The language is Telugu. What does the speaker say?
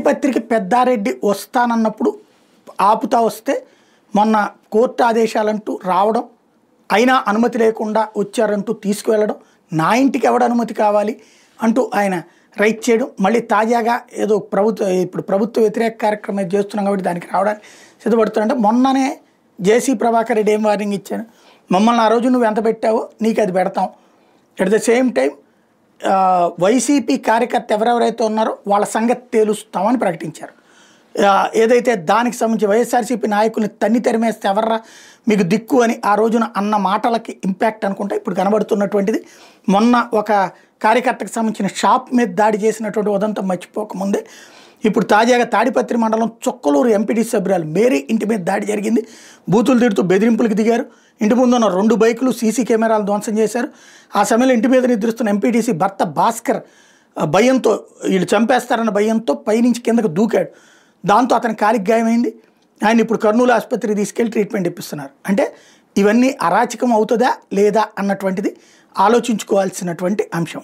తాడిపత్రికి పెద్దారెడ్డి వస్తానన్నప్పుడు ఆపుతా వస్తే మొన్న కోర్టు ఆదేశాలంటూ రావడం, అయినా అనుమతి లేకుండా వచ్చారంటూ తీసుకువెళ్ళడం, నా ఇంటికి ఎవడ అనుమతి కావాలి అంటూ ఆయన రైట్ చేయడం, మళ్ళీ తాజాగా ఏదో ఇప్పుడు ప్రభుత్వ వ్యతిరేక కార్యక్రమం చేస్తున్నాం కాబట్టి దానికి రావడానికి సిద్ధపడుతుంటే మొన్ననే జేసీ ప్రభాకర్ రెడ్డి ఏం వార్నింగ్ ఇచ్చాను, మమ్మల్ని ఆ రోజు నువ్వు ఎంత పెట్టావో నీకు అది పెడతాం. At the same time YCP కార్యకర్త ఎవరెవరైతే ఉన్నారో వాళ్ళ సంగతి తేలుస్తామని ప్రకటించారు. ఏదైతే దానికి సంబంధించి వైఎస్ఆర్సీపీ నాయకుల్ని తన్ని తెరిమేస్తే ఎవర్రా మీకు దిక్కు అని ఆ రోజున అన్న మాటలకి ఇంపాక్ట్ అనుకుంటా ఇప్పుడు కనబడుతున్నటువంటిది. మొన్న ఒక కార్యకర్తకు సంబంధించిన షాప్ మీద దాడి చేసినటువంటి ఉదంతం మర్చిపోకముందే ఇప్పుడు తాజాగా తాడిపత్రి మండలం చొక్కలూరు ఎంపీటీ సభ్యురాలు మేరీ ఇంటి మీద దాడి జరిగింది. బూతులు తిడుతూ బెదిరింపులకు దిగారు. ఇంటి ముందున్న 2 బైకులు సీసీ కెమెరాలు ధ్వంసం చేశారు. ఆ సమయంలో ఇంటి మీద నిద్రిస్తున్న ఎంపీటీసీ భర్త భాస్కర్ భయంతో వీళ్ళు చంపేస్తారన్న భయంతో పైనుంచి కిందకు దూకాడు. దాంతో అతని కాలికి గాయమైంది. ఆయన ఇప్పుడు కర్నూలు ఆసుపత్రికి తీసుకెళ్లి ట్రీట్మెంట్ ఇప్పిస్తున్నారు. అంటే ఇవన్నీ అరాచకం అవుతుందా లేదా అన్నటువంటిది ఆలోచించుకోవాల్సినటువంటి అంశం.